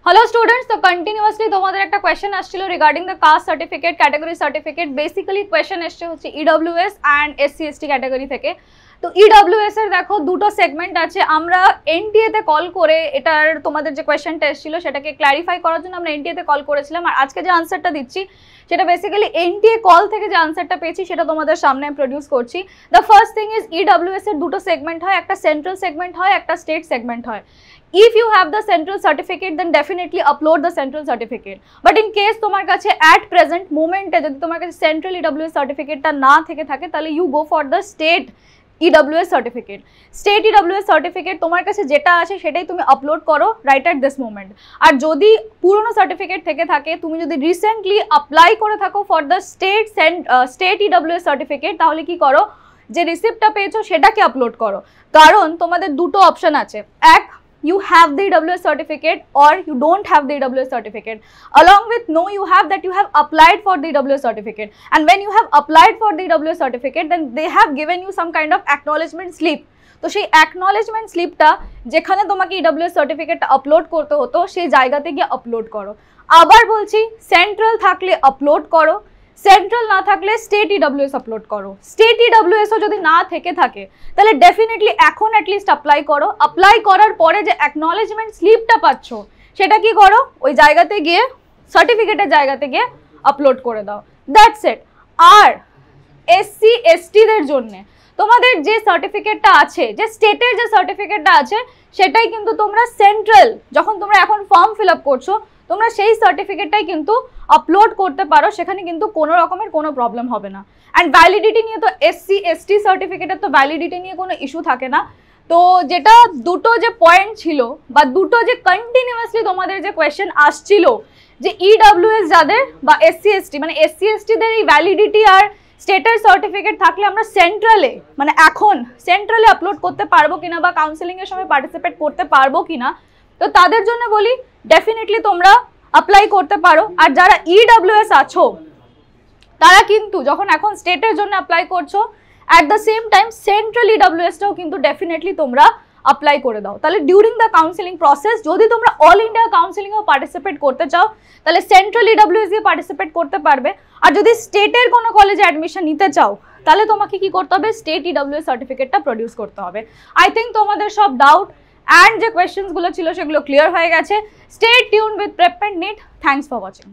Hello students, तो continuously তোমাদের একটা কোশ্চেন আসছিল regarding the caste certificate, category certificate. Basically question এসছে হচ্ছে EWS and SC ST category থেকে। তো ইডব্লিউএস এর দেখো দুটো সেগমেন্ট আছে। আমরা এনটিএ তে কল করে এটার তোমাদের যে কোশ্চেনটা এসেছিল সেটাকে ক্ল্যারিফাই করার জন্য আমরা এনটিএ তে কল করেছিলাম, আর আজকে যে আনসারটা দিচ্ছি সেটা বেসিক্যালি এনটিএ কল থেকে যে আনসারটা পেয়েছি সেটা তোমাদের সামনে আমি প্রডিউস করছি। The first thing is EWS এর দুটো সেগমেন্ট হয়, একটা সেন্ট্রাল সেগমেন্ট হয়, একটা স্টেট সেগমেন্ট হয়। If you have the central certificate then definitely upload the central certificate, but in case তোমার কাছে at present moment এ যদি তোমার কাছে central EWS certificate টা না থেকে থাকে তাহলে you go for the state EWS certificate. State EWS certificate তোমার কাছে যেটা আছে সেটাই তুমি আপলোড করো রাইট at this moment. আর যদি পুরনো সার্টিফিকেট থেকে থাকে, তুমি যদি রিসেন্টলি অ্যাপ্লাই করে থাকো for the state EWS certificate, তাহলে কি করো, যে রিসিপ্টটা পেয়েছো সেটাকে আপলোড করো। কারণ তোমাদের দুটো অপশন আছে, এক you have the EWS certificate or you don't have the EWS certificate. Along with no, you have that you have applied for the EWS certificate, and when you have applied for the EWS certificate then they have given you some kind of acknowledgement slip. তো সেই acknowledgement স্লিপটা যেখানে তোমাকে EWS সার্টিফিকেটটা upload করতে হতো সেই জায়গাতে গিয়ে আপলোড করো। আবার বলছি, সেন্ট্রাল থাকলে আপলোড করো, সেন্ট্রাল না থাকলে স্টেট ইডব্লিউএস আপলোড করো। স্টেট ইডব্লিউএসও যদি না থেকে থাকে তাহলে ডেফিনেটলি এখন অ্যাটলিস্ট অ্যাপ্লাই করো। অ্যাপ্লাই করার পরে যে অ্যাকনলেজমেন্ট স্লিপটা পাচ্ছ সেটা কি করো, ওই জায়গাতে গিয়ে সার্টিফিকেটের জায়গাতে গিয়ে আপলোড করে দাও। That's it. আর এসসি এসটিদের জন্য তোমাদের যে সার্টিফিকেটটা আছে, যে স্টেটের যে সার্টিফিকেটটা আছে সেটাই কিন্তু তোমরা সেন্ট্রাল, যখন তোমরা এখন ফর্ম ফিল আপ করছো তোমরা সেই সার্টিফিকেটটাই কিন্তু আপলোড করতে পারো, সেখানে কিন্তু কোনো রকমের কোনো প্রবলেম হবে না। অ্যান্ড ভ্যালিডিটি নিয়ে তো এসসি এসটি সার্টিফিকেটের তো ভ্যালিডিটি নিয়ে কোনো ইস্যু থাকে না। তো যেটা দুটো যে পয়েন্ট ছিল বা দুটো যে কন্টিনিউয়াসলি তোমাদের যে কোয়েশ্চেন আসছিল যে ইডব্লিউএস যাদের বা এসসি এসটি, মানে এসসি এসটিদের এই ভ্যালিডিটি আর স্টেটের সার্টিফিকেট থাকলে আমরা সেন্ট্রালে, মানে এখন সেন্ট্রালে আপলোড করতে পারবো কিনা বা কাউন্সেলিংয়ের সময় পার্টিসিপেট করতে পারবো কিনা, তো তাদের জন্য বলি ডেফিনেটলি তোমরা অ্যাপ্লাই করতে পারো। আর যারা ইডব্লিউএস আছো তারা কিন্তু যখন এখন স্টেটের জন্য অ্যাপ্লাই করছো at the same time central ইডব্লিউএসটাও কিন্তু ডেফিনেটলি তোমরা অ্যাপ্লাই করে দাও। তাহলে ডিউরিং দ্য কাউন্সেলিং প্রসেস যদি তোমরা অল ইন্ডিয়া কাউন্সেলিংয়েও পার্টিসিপেট করতে চাও তাহলে সেন্ট্রাল ইডব্লিউএস দিয়ে পার্টিসিপেট করতে পারবে। আর যদি স্টেটের কোনো কলেজে অ্যাডমিশন নিতে চাও তাহলে তোমাকে কি করতে হবে, স্টেট ইডব্লিউএস সার্টিফিকেটটা প্রডিউস করতে হবে। আই থিঙ্ক তোমাদের সব ডাউট অ্যান্ড যে কোয়েশ্চেন্সগুলো ছিল সেগুলো ক্লিয়ার হয়ে গেছে। Stay tuned with prep and NEET. Thanks for watching.